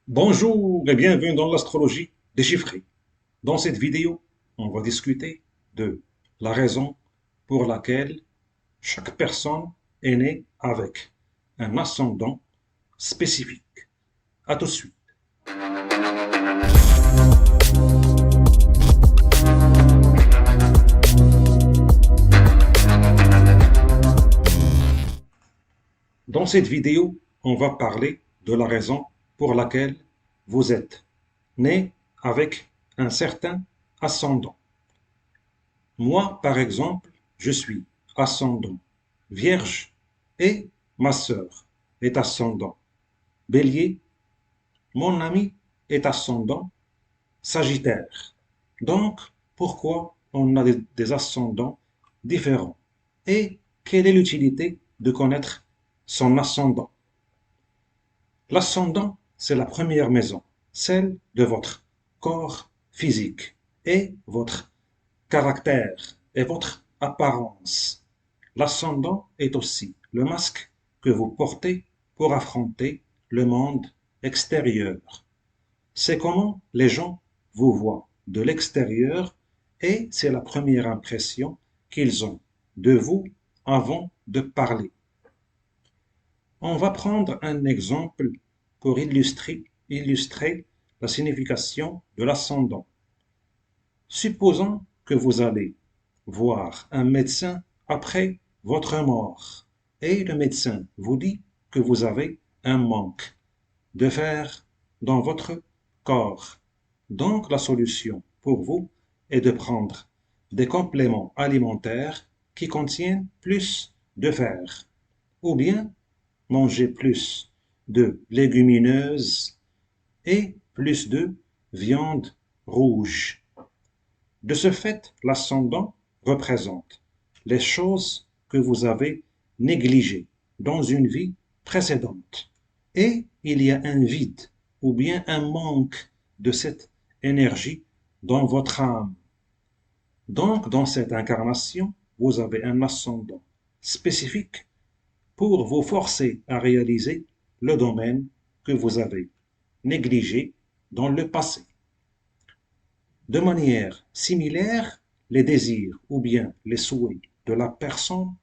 Bonjour et bienvenue dans l'astrologie déchiffrée. Dans cette vidéo, on va discuter de la raison pour laquelle chaque personne est née avec un ascendant spécifique. À tout de suite. Dans cette vidéo, on va parler de la raison pour laquelle vous êtes né avec un certain ascendant. Moi, par exemple, je suis ascendant Vierge et ma sœur est ascendant Bélier. Mon ami est ascendant Sagittaire. Donc, pourquoi on a des ascendants différents? Et quelle est l'utilité de connaître son ascendant? L'ascendant, c'est la première maison, celle de votre corps physique et votre caractère et votre apparence. L'ascendant est aussi le masque que vous portez pour affronter le monde extérieur. C'est comment les gens vous voient de l'extérieur et c'est la première impression qu'ils ont de vous avant de parler. On va prendre un exemple pour illustrer la signification de l'ascendant. Supposons que vous allez voir un médecin après votre mort et le médecin vous dit que vous avez un manque de fer dans votre corps. Donc la solution pour vous est de prendre des compléments alimentaires qui contiennent plus de fer ou bien manger plus de légumineuses et plus de viande rouge. De ce fait, l'ascendant représente les choses que vous avez négligées dans une vie précédente. Et il y a un vide ou bien un manque de cette énergie dans votre âme. Donc, dans cette incarnation, vous avez un ascendant spécifique pour vous forcer à réaliser le domaine que vous avez négligé dans le passé. De manière similaire, les désirs ou bien les souhaits de la personne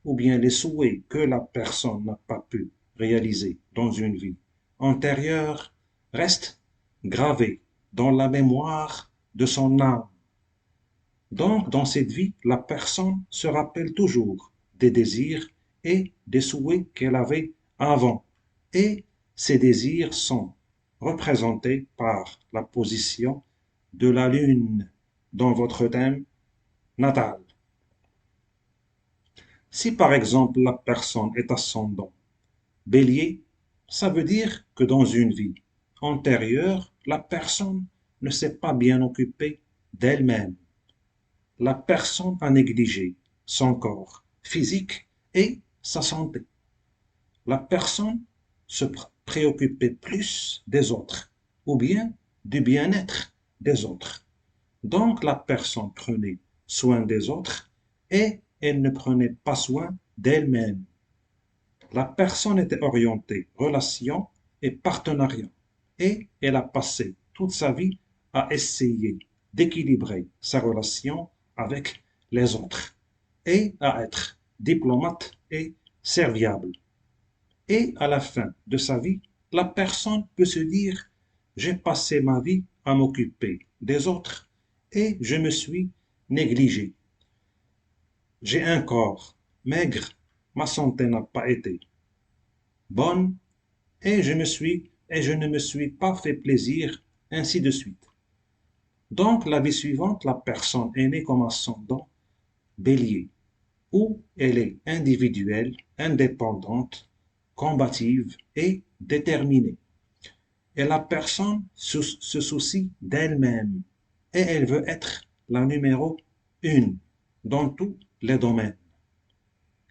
ou bien les souhaits que la personne n'a pas pu réaliser dans une vie antérieure restent gravés dans la mémoire de son âme. Donc, dans cette vie, la personne se rappelle toujours des désirs et des souhaits qu'elle avait avant. Et ces désirs sont représentés par la position de la Lune dans votre thème natal. Si par exemple la personne est ascendant Bélier, ça veut dire que dans une vie antérieure, la personne ne s'est pas bien occupée d'elle-même. La personne a négligé son corps physique et sa santé. La personne se préoccupait plus des autres ou bien du bien-être des autres. Donc la personne prenait soin des autres et elle ne prenait pas soin d'elle-même. La personne était orientée relation et partenariat et elle a passé toute sa vie à essayer d'équilibrer sa relation avec les autres et à être diplomate et serviable. Et à la fin de sa vie, la personne peut se dire, j'ai passé ma vie à m'occuper des autres et je me suis négligé. J'ai un corps maigre, ma santé n'a pas été bonne et je ne me suis pas fait plaisir, ainsi de suite. Donc la vie suivante, la personne est née comme ascendant Bélier, où elle est individuelle, indépendante, combative et déterminée. Et la personne se soucie d'elle-même et elle veut être la numéro une dans tous les domaines.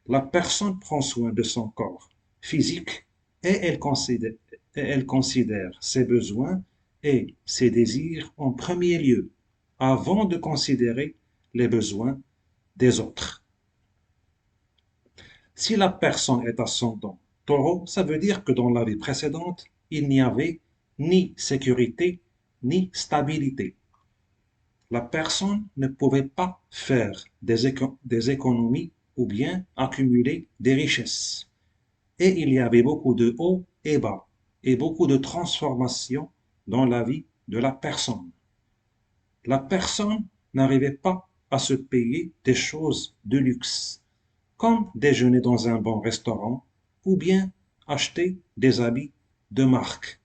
La personne prend soin de son corps physique et elle considère ses besoins et ses désirs en premier lieu avant de considérer les besoins des autres. Si la personne est ascendant Taureau, ça veut dire que dans la vie précédente, il n'y avait ni sécurité, ni stabilité. La personne ne pouvait pas faire des économies ou bien accumuler des richesses. Et il y avait beaucoup de hauts et bas et beaucoup de transformations dans la vie de la personne. La personne n'arrivait pas à se payer des choses de luxe, comme déjeuner dans un bon restaurant ou bien acheter des habits de marque.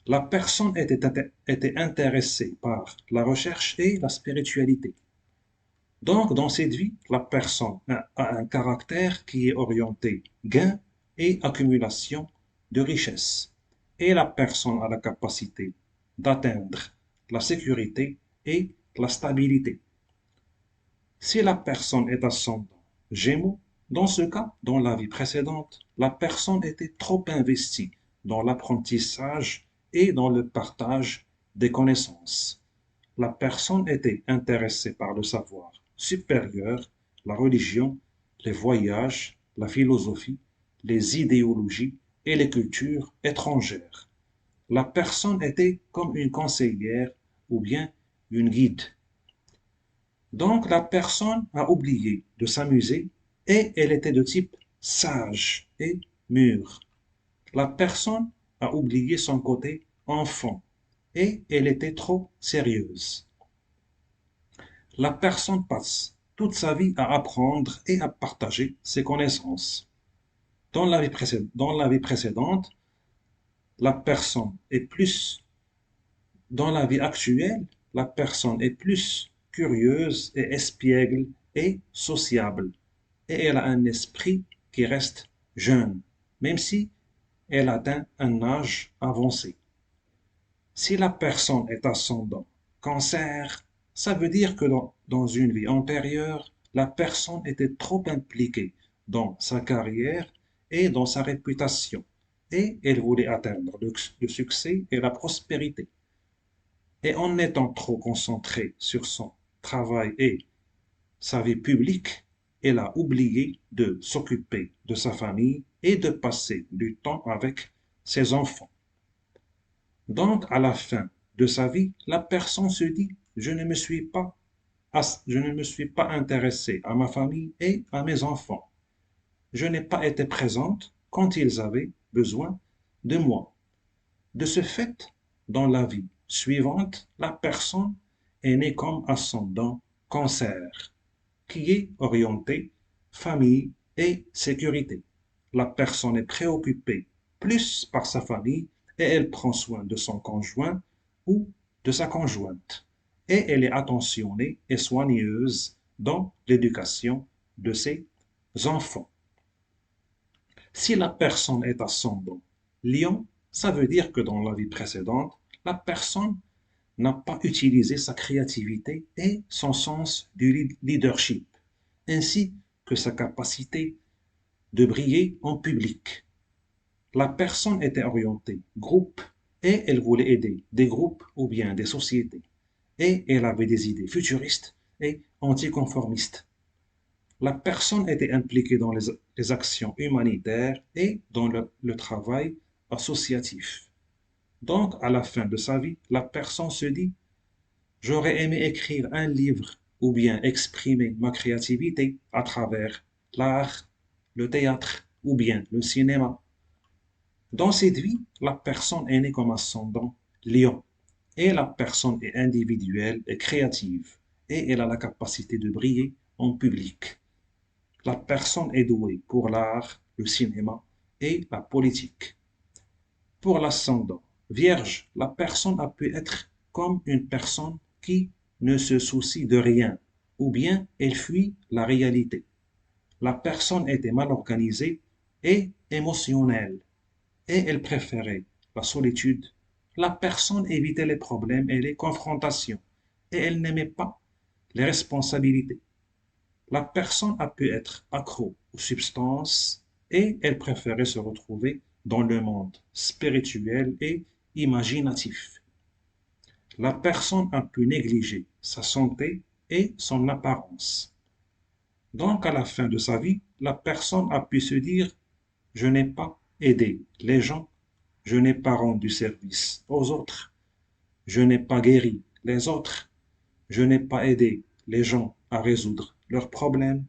La personne était intéressée par la recherche et la spiritualité. Donc, dans cette vie, la personne a un caractère qui est orienté gain et accumulation de richesses. Et la personne a la capacité d'atteindre la sécurité et la stabilité. Si la personne est ascendant Gémeaux, dans ce cas, dans la vie précédente, la personne était trop investie dans l'apprentissage et dans le partage des connaissances. La personne était intéressée par le savoir supérieur, la religion, les voyages, la philosophie, les idéologies et les cultures étrangères. La personne était comme une conseillère ou bien une guide. Donc la personne a oublié de s'amuser et elle était de type sage et mûr. La personne a oublié son côté enfant et elle était trop sérieuse. La personne passe toute sa vie à apprendre et à partager ses connaissances. Dans la vie précédente, la personne est plus, dans la vie actuelle, la personne est plus curieuse et espiègle et sociable. Et elle a un esprit qui reste jeune, même si elle atteint un âge avancé. Si la personne est ascendant cancer, ça veut dire que dans une vie antérieure, la personne était trop impliquée dans sa carrière et dans sa réputation, et elle voulait atteindre le succès et la prospérité. Et en étant trop concentrée sur son travail et sa vie publique, elle a oublié de s'occuper de sa famille et de passer du temps avec ses enfants. Donc, à la fin de sa vie, la personne se dit, je ne me suis pas intéressé à ma famille et à mes enfants. Je n'ai pas été présente quand ils avaient besoin de moi. De ce fait, dans la vie suivante, la personne est née comme ascendant cancer, qui est orienté famille et sécurité. La personne est préoccupée plus par sa famille et elle prend soin de son conjoint ou de sa conjointe. Et elle est attentionnée et soigneuse dans l'éducation de ses enfants. Si la personne est ascendant lion, ça veut dire que dans la vie précédente, la personne n'a pas utilisé sa créativité et son sens du leadership, ainsi que sa capacité de briller en public. La personne était orientée groupe et elle voulait aider des groupes ou bien des sociétés. Et elle avait des idées futuristes et anticonformistes. La personne était impliquée dans les actions humanitaires et dans le travail associatif. Donc, à la fin de sa vie, la personne se dit, j'aurais aimé écrire un livre ou bien exprimer ma créativité à travers l'art, le théâtre ou bien le cinéma. Dans cette vie, la personne est née comme ascendant lion et la personne est individuelle et créative et elle a la capacité de briller en public. La personne est douée pour l'art, le cinéma et la politique. Pour l'ascendant vierge, la personne a pu être comme une personne qui ne se soucie de rien ou bien elle fuit la réalité. La personne était mal organisée et émotionnelle et elle préférait la solitude. La personne évitait les problèmes et les confrontations et elle n'aimait pas les responsabilités. La personne a pu être accro aux substances et elle préférait se retrouver dans le monde spirituel et imaginatif. La personne a pu négliger sa santé et son apparence. Donc, à la fin de sa vie, la personne a pu se dire, je n'ai pas aidé les gens Je n'ai pas rendu service aux autres. Je n'ai pas guéri les autres. Je n'ai pas aidé les gens à résoudre leurs problèmes.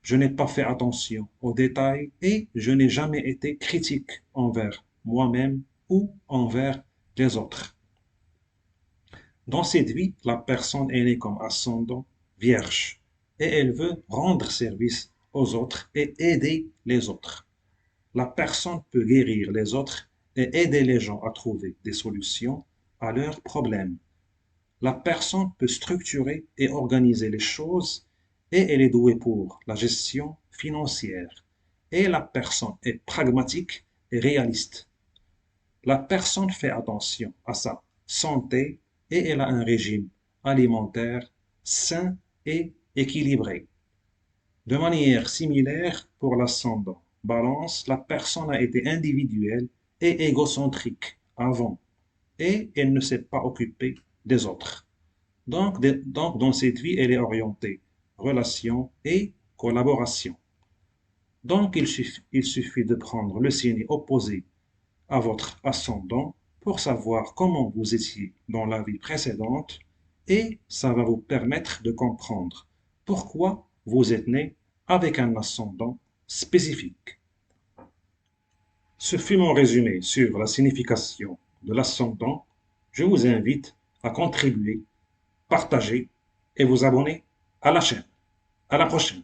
Je n'ai pas fait attention aux détails et je n'ai jamais été critique envers moi-même ou envers les autres. Dans cette vie, la personne est née comme ascendant vierge et elle veut rendre service aux autres et aider les autres. La personne peut guérir les autres et aider les gens à trouver des solutions à leurs problèmes. La personne peut structurer et organiser les choses et elle est douée pour la gestion financière. Et la personne est pragmatique et réaliste. La personne fait attention à sa santé et elle a un régime alimentaire sain et équilibré. De manière similaire pour l'ascendant Balance, la personne a été individuelle et égocentrique avant et elle ne s'est pas occupée des autres. Donc, dans cette vie, elle est orientée relation et collaboration. Donc, il suffit de prendre le signe opposé à votre ascendant pour savoir comment vous étiez dans la vie précédente et ça va vous permettre de comprendre pourquoi vous êtes né avec un ascendant spécifique. Ce fut mon résumé sur la signification de l'ascendant. Je vous invite à contribuer, partager et vous abonner à la chaîne. À la prochaine.